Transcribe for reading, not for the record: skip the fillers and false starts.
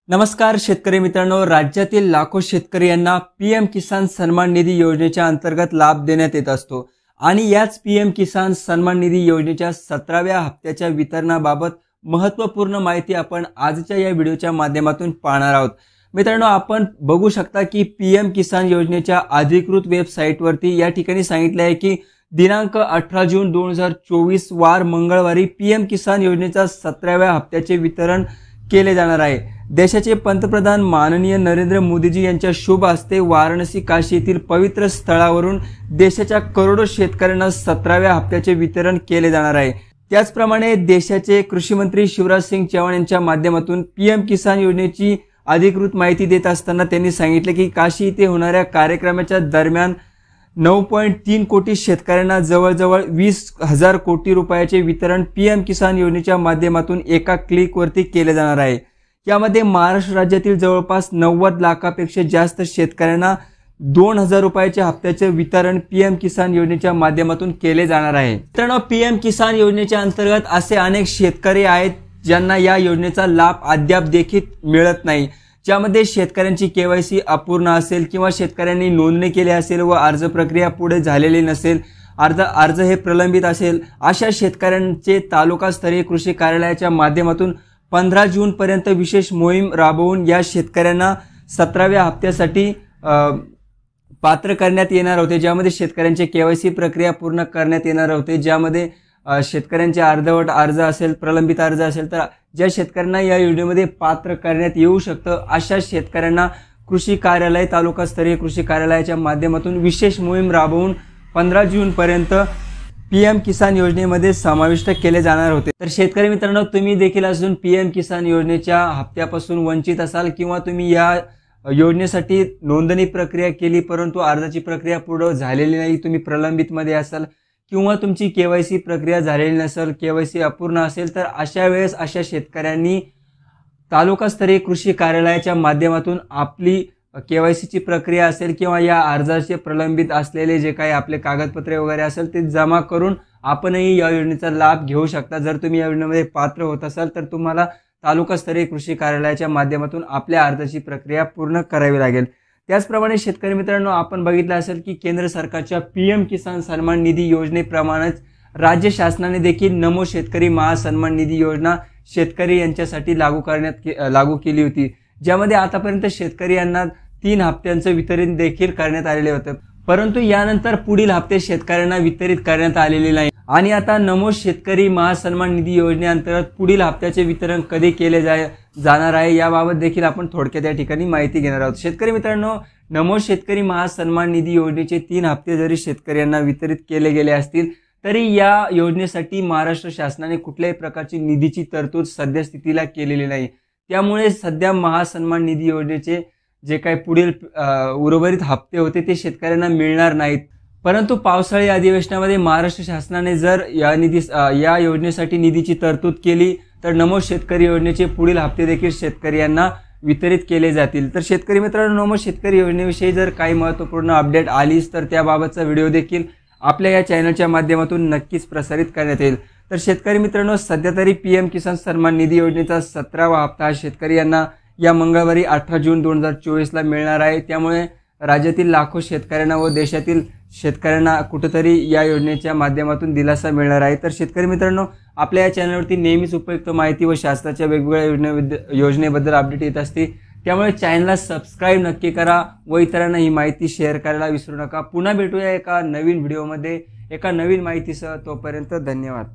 नमस्कार शेतकरी मित्रांनो, राज्यातील लाखो शेतकरी यांना पीएम किसान सन्मान निधी योजनेच्या अंतर्गत लाभ देण्यात येत असतो आणि याच पीएम किसान सन्मान निधी योजनेच्या 17व्या हप्त्याच्या वितरणाबाबत महत्त्वपूर्ण माहिती आपण आजच्या या व्हिडिओच्या माध्यमातून पाहणार आहोत। मित्रांनो, आपण बघू शकता की पीएम किसान योजनेच्या अधिकृत वेबसाईटवरती या ठिकाणी सांगितले आहे की दिनांक 18 जून 2024 वार मंगळवारी पीएम किसान योजनेच्या 17व्या हप्त्याचे वितरण केले जाणार आहे। देशाचे पंतप्रधान माननीय नरेंद्र मोदीजी यांच्या शुभ हस्ते वाराणसी काशी येथील पवित्र स्थळावरून देशाच्या करोडो शेतकऱ्यांना 17व्या हप्त्याचे वितरण केले जाणार आहे। त्याचप्रमाणे देशाचे कृषी मंत्री शिवराज सिंग चौहान यांच्या माध्यमातून पीएम किसान योजनेची अधिकृत माहिती देत असताना त्यांनी सांगितले की काशी येथे होणाऱ्या कार्यक्रमाच्या दरम्यान 9.3 कोटी शेतकऱ्यांना जवळजवळ 20,000 कोटी रुपयाचे वितरण पीएम किसान योजनेच्या माध्यमातून एका क्लिकवरती केले जाणार आहे। यामध्ये महाराष्ट्र राज्यातील जवळपास 90 लाखापेक्षा जास्त शेतकऱ्यांना 2,000 रुपयाच्या हप्त्याचे वितरण पीएम किसान योजनेच्या माध्यमातून केले जाणार आहे। मित्रांनो, पीएम किसान योजनेच्या अंतर्गत असे अनेक शेतकरी आहेत ज्यांना या योजनेचा लाभ अद्याप देखील मिळत नाही, ज्यामध्ये शेतकऱ्यांची केवायसी अपूर्ण असेल किंवा शेतकऱ्यांनी नोंदणी केली असेल व अर्ज प्रक्रिया पुढे झालेली नसेल, अर्ज हे प्रलंबित असेल, अशा शेतकऱ्यांचे तालुकास्तरीय कृषी कार्यालयाच्या माध्यमातून 15 जून पर्यंत विशेष मोहीम राबवून या शेतकऱ्यांना 17व्या हप्त्यासाठी पात्र करण्यात येणार होते, ज्यामध्ये शेतकऱ्यांचे केवायसी प्रक्रिया पूर्ण करण्यात येणार होते, ज्यामध्ये शेतकऱ्यांचे अर्धवट अर्ज असेल, प्रलंबित अर्ज असेल, तर ज्या शेतकऱ्यांना या योजनेमध्ये पात्र करण्यात येऊ शकतं अशा शेतकऱ्यांना कृषी कार्यालय, तालुकास्तरीय कृषी कार्यालयाच्या माध्यमातून विशेष मोहीम राबवून 15 जून पर्यंत पीएम किसान योजनेमध्ये समाविष्ट केले जाणार होते। तर शेतकरी मित्रांनो, तुम्ही देखील अजून पीएम किसान योजनेच्या हप्त्यापासून वंचित असाल किंवा तुम्ही या योजनेसाठी नोंदणी प्रक्रिया केली परंतु अर्जाची प्रक्रिया पूर्ण झालेली नाही, तुम्ही प्रलंबित मध्ये असाल किंवा तुमची केवायसी प्रक्रिया झालेली नसेल, केवायसी अपूर्ण असेल, तर अशा वेळेस अशा शेतकऱ्यांनी तालुकास्तरीय कृषी कार्यालयाच्या माध्यमातून आपली केवायसीची प्रक्रिया असेल किंवा या अर्जाचे प्रलंबित असलेले जे काही आपले कागदपत्रे वगैरे असेल ते जमा करून आपणही या योजनेचा लाभ घेऊ शकता। जर तुम्ही या योजनेमध्ये पात्र होत असाल तर तुम्हाला तालुकास्तरीय कृषी कार्यालयाच्या माध्यमातून आपल्या अर्जाची प्रक्रिया पूर्ण करावी लागेल। त्याचप्रमाणे शेतकरी मित्रांनो, आपण बघितलं असेल की केंद्र सरकारच्या पीएम किसान सन्मान निधी योजनेप्रमाणेच राज्य शासनाने देखील नमो शेतकरी महासन्मान निधी योजना शेतकरी यांच्यासाठी लागू केली होती, ज्यामध्ये आतापर्यंत शेतकरी यांना 3 हप्त्यांचं वितरण देखील करण्यात आलेले होते, परंतु यानंतर पुढील हप्ते शेतकऱ्यांना वितरित करण्यात आलेले नाही आणि आता नमो शेतकरी महासन्मान निधी योजनेअंतर्गत पुढील हप्त्याचे वितरण कधी केले जाणार आहे याबाबत देखील आपण थोडक्यात या ठिकाणी माहिती घेणार आहोत। शेतकरी मित्रांनो, नमो शेतकरी महासन्मान निधी योजनेचे 3 हप्ते जरी शेतकऱ्यांना वितरित केले गेले असतील तरी या योजनेसाठी महाराष्ट्र शासनाने कुठल्याही प्रकारची निधीची तरतूद सद्यस्थितीला केलेली नाही। त्यामुळे सध्या महासन्मान निधी योजनेचे जे काही पुढील उर्वरित हप्ते होते ते शेतकऱ्यांना मिळणार नाहीत, परंतु पावसाळी अधिवेशनामध्ये महाराष्ट्र शासनाने जर या योजनेसाठी निधीची तरतूद केली तर नमो शेतकरी योजनेचे पुढील हप्ते देखील शेतकऱ्यांना वितरित केले जातील। तर शेतकरी मित्रांनो, नमो शेतकरी योजनेविषयी जर काही महत्त्वपूर्ण अपडेट आलीच तर त्याबाबतचा व्हिडिओ देखील आपल्या या चॅनलच्या माध्यमातून नक्कीच प्रसारित करण्यात येईल। तर शेतकरी मित्रांनो, सध्या तरी पीएम किसान सन्मान निधी योजनेचा 17वा हप्ता शेतकरी यांना या मंगळवारी 18 जून 2024 मिळणार आहे। त्यामुळे राज्यातील लाखो शेतकऱ्यांना व देशातील शेतकऱ्यांना कुठेतरी या योजनेच्या माध्यमातून दिलासा मिळणार आहे। तर शेतकरी मित्रांनो, आपल्या या चॅनलवरती नेहमीच उपयुक्त माहिती व शासनाच्या वेगवेगळ्या योजनेबद्दल अपडेट येत असते, त्यामुळे चॅनलला सबस्क्राईब नक्की करा व इतरांना ही माहिती शेअर करायला विसरू नका। पुन्हा भेटूया एका नवीन व्हिडिओमध्ये एका नवीन माहितीसह, तोपर्यंत धन्यवाद।